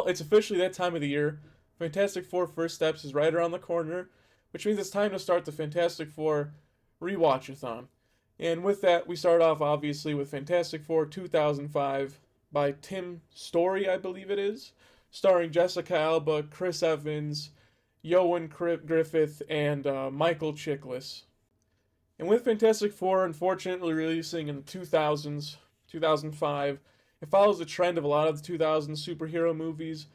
Well, it's officially that time of the year. Fantastic Four First Steps is right around the corner, which means it's time to start the Fantastic Four rewatchathon. And with that, we start off obviously with Fantastic Four 2005 by Tim Story, I believe it is, starring Jessica Alba, Chris Evans, Yoan Griffith, and Michael Chiklis. And with Fantastic Four unfortunately releasing in the 2000s, 2005, it follows the trend of a lot of the 2000s superhero movies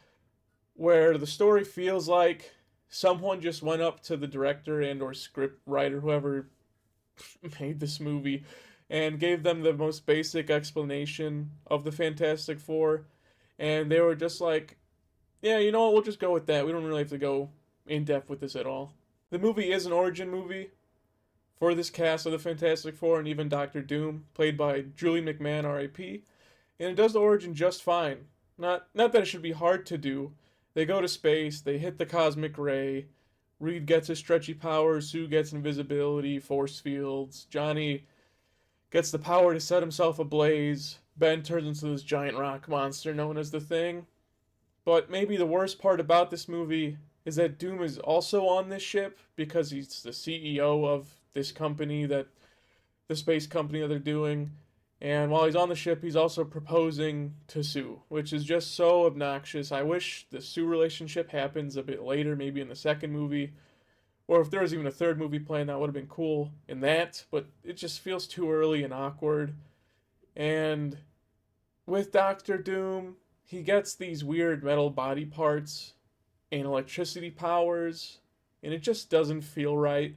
where the story feels like someone just went up to the director and or script writer, whoever made this movie, and gave them the most basic explanation of the Fantastic Four. And they were just like, yeah, you know what, we'll just go with that. We don't really have to go in depth with this at all. The movie is an origin movie for this cast of the Fantastic Four and even Doctor Doom, played by Julie McMahon, R.I.P., and it does the origin just fine. Not that it should be hard to do. They go to space, they hit the cosmic ray, Reed gets his stretchy powers, Sue gets invisibility, force fields, Johnny gets the power to set himself ablaze, Ben turns into this giant rock monster known as the Thing. But maybe the worst part about this movie is that Doom is also on this ship because he's the CEO of this company that the space company that they're doing. And while he's on the ship, he's also proposing to Sue, which is just so obnoxious. I wish the Sue relationship happens a bit later, maybe in the second movie. Or if there was even a third movie planned, that would have been cool in that. But it just feels too early and awkward. And with Doctor Doom, he gets these weird metal body parts and electricity powers, and it just doesn't feel right.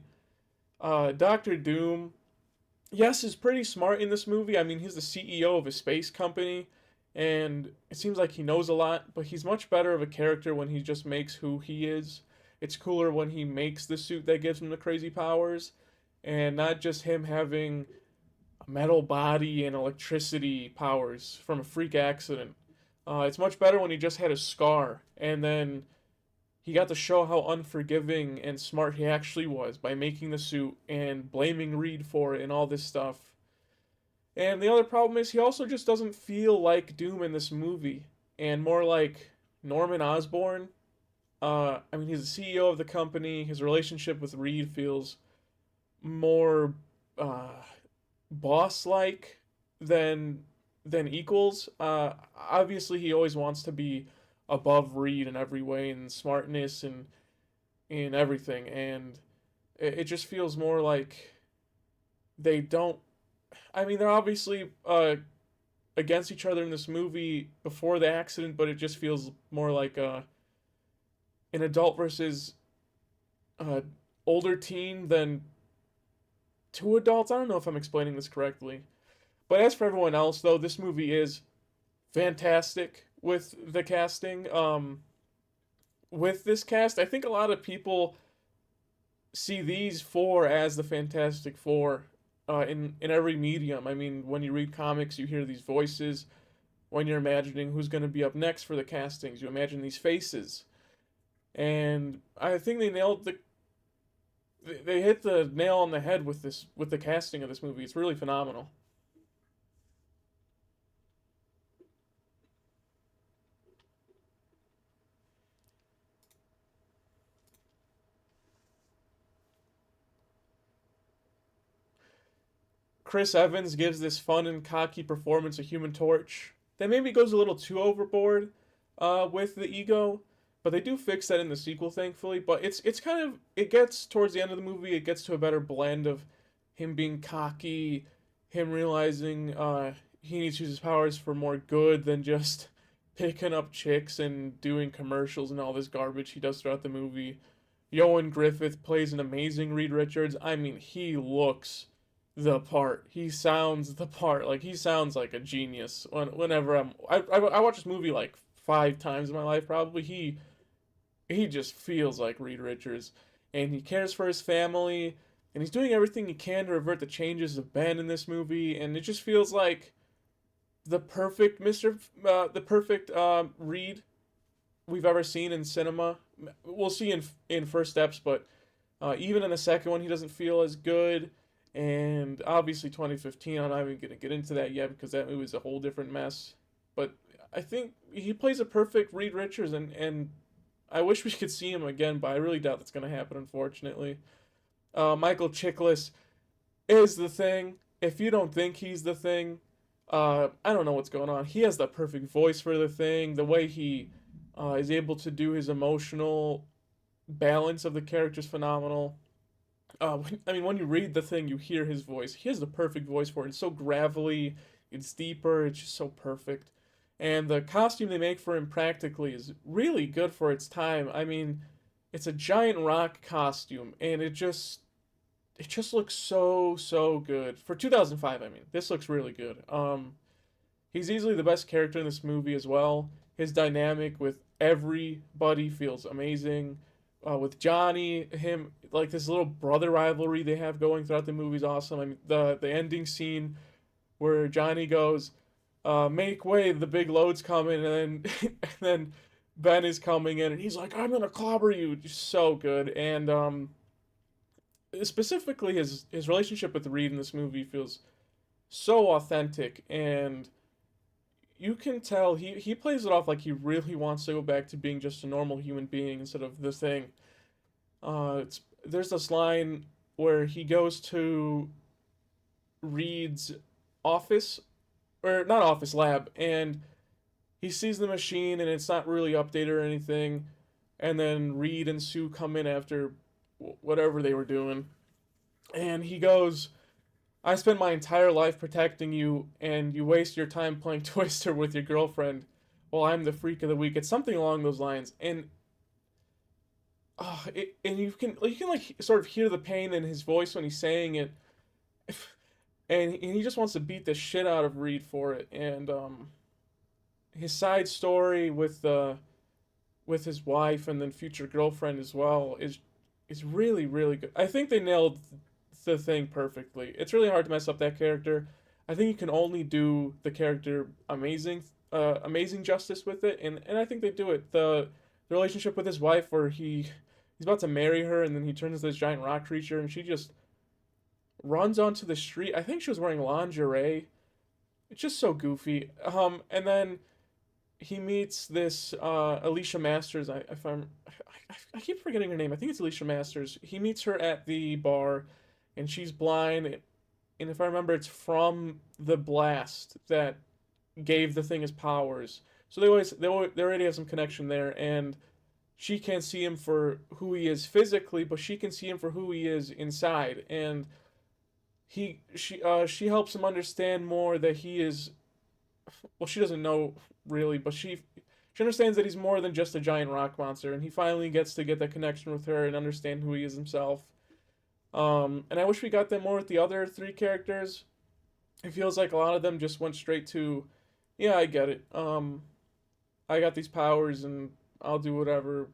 Doctor Doom, yes, is pretty smart in this movie. I mean, he's the CEO of a space company, and it seems like he knows a lot, but he's much better of a character when he just makes who he is. It's cooler when he makes the suit that gives him the crazy powers, and not just him having a metal body and electricity powers from a freak accident. It's much better when he just had a scar, and then he got to show how unforgiving and smart he actually was by making the suit and blaming Reed for it and all this stuff. And the other problem is he also just doesn't feel like Doom in this movie, and more like Norman Osborn. I mean, he's the CEO of the company. His relationship with Reed feels more boss-like than equals. Obviously, he always wants to be above Reed in every way, in smartness and in everything, and it just feels more like they don't. I mean, they're obviously against each other in this movie before the accident, but it just feels more like an adult versus uh, older teen than two adults. I don't know if I'm explaining this correctly. But as for everyone else, though, this movie is fantastic with the casting. With this cast, I think a lot of people see these four as the Fantastic Four in every medium. I mean, when you read comics, you hear these voices. When you're imagining who's going to be up next for the castings, you imagine these faces. And I think they hit the nail on the head with the casting of this movie. It's really phenomenal. Chris Evans gives this fun and cocky performance of Human Torch that maybe goes a little too overboard with the ego, but they do fix that in the sequel, thankfully. But it's kind of it gets towards the end of the movie, it gets to a better blend of him being cocky, him realizing he needs to use his powers for more good than just picking up chicks and doing commercials and all this garbage he does throughout the movie. Yoan Griffith plays an amazing Reed Richards. I mean, he looks the part. He sounds the part. Like he sounds like a genius. Whenever I watch this movie like 5 times in my life probably. He just feels like Reed Richards, and he cares for his family, and he's doing everything he can to revert the changes of Ben in this movie, and it just feels like the perfect Reed we've ever seen in cinema. We'll see in First Steps, but even in the second one, he doesn't feel as good. And obviously, 2015, I'm not even going to get into that yet because that movie is a whole different mess. But I think he plays a perfect Reed Richards, and I wish we could see him again, but I really doubt that's gonna happen, unfortunately. Michael Chiklis is the Thing. If you don't think he's the Thing, I don't know what's going on. He has the perfect voice for the Thing. The way he is able to do his emotional balance of the character is phenomenal. When you read the Thing, you hear his voice. He has the perfect voice for it. It's so gravelly. It's deeper. It's just so perfect. And the costume they make for him practically is really good for its time. I mean, it's a giant rock costume, and it just looks so good for 2005. I mean, this looks really good. He's easily the best character in this movie as well. His dynamic with everybody feels amazing. With Johnny, him like this little brother rivalry they have going throughout the movie is awesome. I mean, the ending scene where Johnny goes, "Make way, the big load's coming," and then and then Ben is coming in, and he's like, "I'm gonna clobber you." Just so good, and specifically his relationship with Reed in this movie feels so authentic, and you can tell he plays it off like he really wants to go back to being just a normal human being instead of the Thing. There's this line where he goes to Reed's office, or not office, lab, and he sees the machine and it's not really updated or anything, and then Reed and Sue come in after whatever they were doing, and he goes, "I spent my entire life protecting you, and you waste your time playing Twister with your girlfriend while I'm the freak of the week." It's something along those lines, and and you can like sort of hear the pain in his voice when he's saying it, and he just wants to beat the shit out of Reed for it. And his side story with his wife and then future girlfriend as well is really good. I think they nailed the Thing perfectly. It's really hard to mess up that character. I think you can only do the character amazing justice with it, and I think they do it. The relationship with his wife, where he's about to marry her, and then he turns into this giant rock creature, and she just runs onto the street. I think she was wearing lingerie. It's just so goofy. And then he meets this Alicia Masters. I keep forgetting her name. I think it's Alicia Masters. He meets her at the bar, and she's blind. And if I remember, it's from the blast that gave the Thing his powers. So they already have some connection there, and she can't see him for who he is physically, but she can see him for who he is inside. And she helps him understand more that he is, well, she doesn't know really, but she understands that he's more than just a giant rock monster, and he finally gets to get that connection with her and understand who he is himself. And I wish we got that more with the other three characters. It feels like a lot of them just went straight to, yeah, I get it. I got these powers and I'll do whatever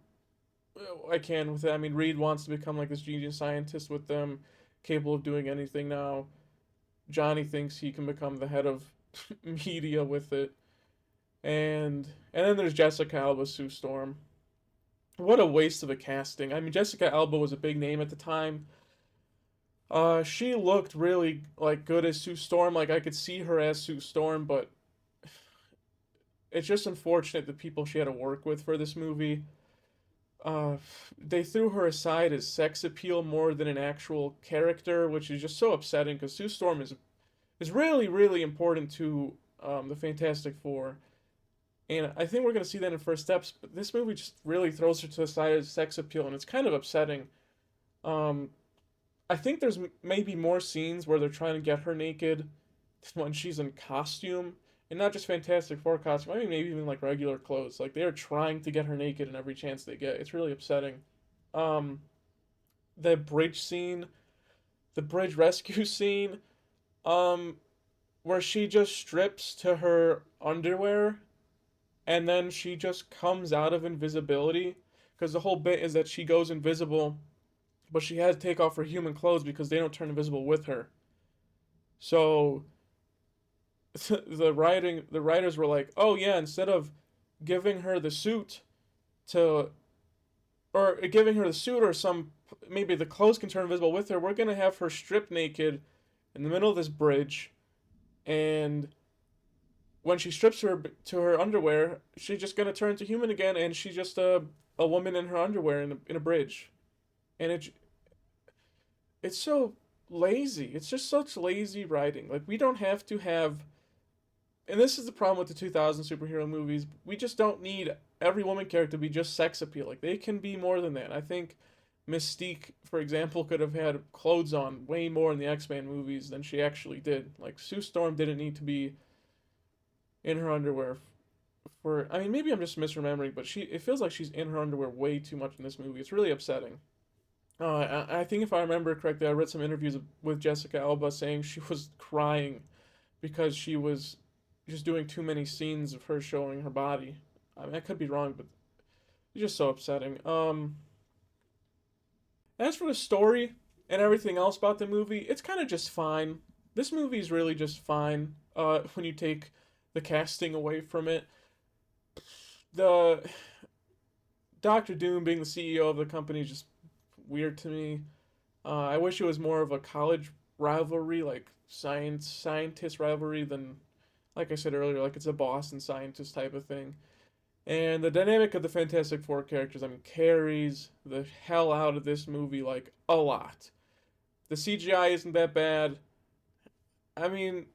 I can with it. I mean, Reed wants to become like this genius scientist with them, capable of doing anything now. Johnny thinks he can become the head of media with it. And then there's Jessica Alba, Sue Storm. What a waste of a casting. I mean, Jessica Alba was a big name at the time. She looked really like good as Sue Storm. Like I could see her as Sue Storm, but it's just unfortunate the people she had to work with for this movie. Uh, they threw her aside as sex appeal more than an actual character, which is just so upsetting because Sue Storm is really important to the Fantastic Four, and I think we're gonna see that in First Steps. But this movie just really throws her to the side as sex appeal, and it's kind of upsetting. Um, I think there's maybe more scenes where they're trying to get her naked when she's in costume, and not just Fantastic Four costume. I mean, maybe even like regular clothes. Like they are trying to get her naked in every chance they get. It's really upsetting. Um, the bridge scene, the bridge rescue scene, um, where she just strips to her underwear, and then she just comes out of invisibility. Because the whole bit is that she goes invisible, but she had to take off her human clothes because they don't turn invisible with her. So the writers were like, "Oh yeah, instead of giving her the suit to or giving her the suit or some maybe the clothes can turn invisible with her, we're going to have her stripped naked in the middle of this bridge and when she strips her to her underwear, she's just gonna turn to human again, and she's just a woman in her underwear in a bridge, and it's so lazy. It's just such lazy writing. Like we don't have to have, and this is the problem with the 2000 superhero movies. We just don't need every woman character to be just sex appeal. Like they can be more than that. I think Mystique, for example, could have had clothes on way more in the X-Men movies than she actually did. Like Sue Storm didn't need to be in her underwear for, I mean, maybe I'm just misremembering, but it feels like she's in her underwear way too much in this movie. It's really upsetting. I think if I remember correctly, I read some interviews with Jessica Alba saying she was crying because she was just doing too many scenes of her showing her body. I mean, I could be wrong, but it's just so upsetting. As for the story and everything else about the movie, it's kind of just fine. This movie is really just fine. When you take the casting away from it, the Doctor Doom being the CEO of the company is just weird to me. I wish it was more of a college rivalry, like scientist rivalry, than, like I said earlier, like it's a boss and scientist type of thing. And the dynamic of the Fantastic Four characters, I mean, carries the hell out of this movie like a lot. The CGI isn't that bad. I mean,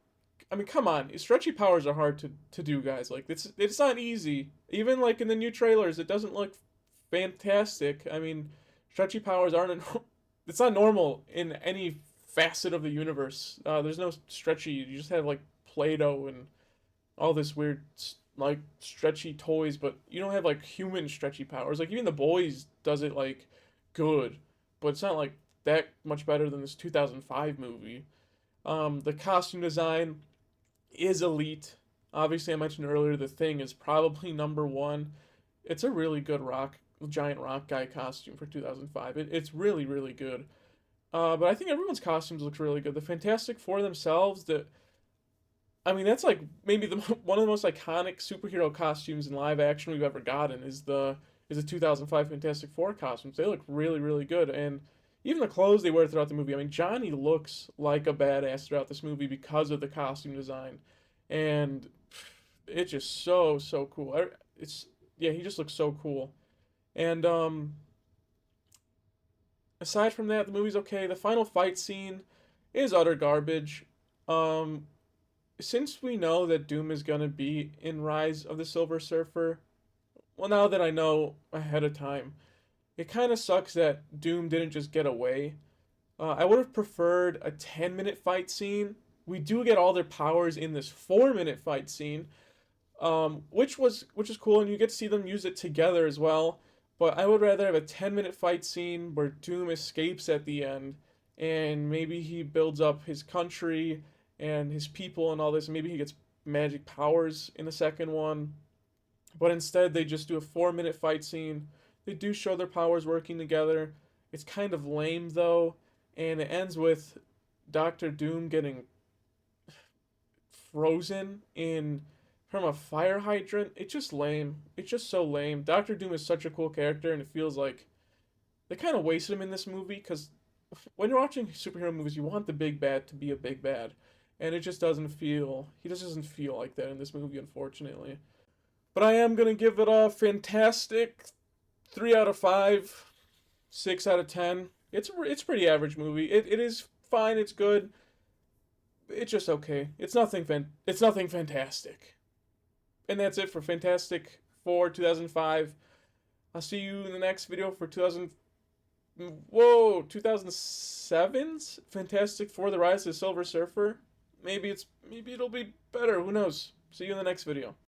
come on. Stretchy powers are hard to do, guys. Like it's not easy. Even like in the new trailers, it doesn't look fantastic. I mean, stretchy powers aren't. It's not normal in any facet of the universe. There's no stretchy. You just have like Play-Doh and all this weird like stretchy toys, but you don't have like human stretchy powers. Like even the boys does it like good, but it's not like that much better than this 2005 movie. The costume design is elite. Obviously, I mentioned earlier the Thing is probably number one. It's a really good giant rock guy costume for 2005. It's really, really good. But I think everyone's costumes looks really good. The Fantastic Four themselves, I mean, that's like maybe the one of the most iconic superhero costumes in live action we've ever gotten is the 2005 Fantastic Four costumes. They look really, really good, and even the clothes they wear throughout the movie. I mean, Johnny looks like a badass throughout this movie because of the costume design, and it's just so cool. It's yeah, he just looks so cool. And aside from that, the movie's okay. The final fight scene is utter garbage. Um, since we know that Doom is gonna be in Rise of the Silver Surfer, well, now that I know ahead of time, it kind of sucks that Doom didn't just get away. I would have preferred a 10-minute fight scene. We do get all their powers in this 4-minute fight scene, which is cool, and you get to see them use it together as well. But I would rather have a 10-minute fight scene where Doom escapes at the end, and maybe he builds up his country and his people and all this. And maybe he gets magic powers in the second one. But instead, they just do a 4-minute fight scene. They do show their powers working together. It's kind of lame though, and it ends with Doctor Doom getting frozen in from a fire hydrant. It's just lame. It's just so lame. Doctor Doom is such a cool character, and it feels like they kind of wasted him in this movie because when you're watching superhero movies, you want the big bad to be a big bad, and it just doesn't feel. He just doesn't feel like that in this movie, unfortunately. But I am gonna give it a fantastic 3 out of 5, 6 out of 10. It's pretty average movie. It is fine. It's good. It's just okay. It's nothing fantastic. And that's it for Fantastic Four 2005. I'll see you in the next video for 2007's Fantastic Four: The Rise of the Silver Surfer. Maybe it'll be better. Who knows? See you in the next video.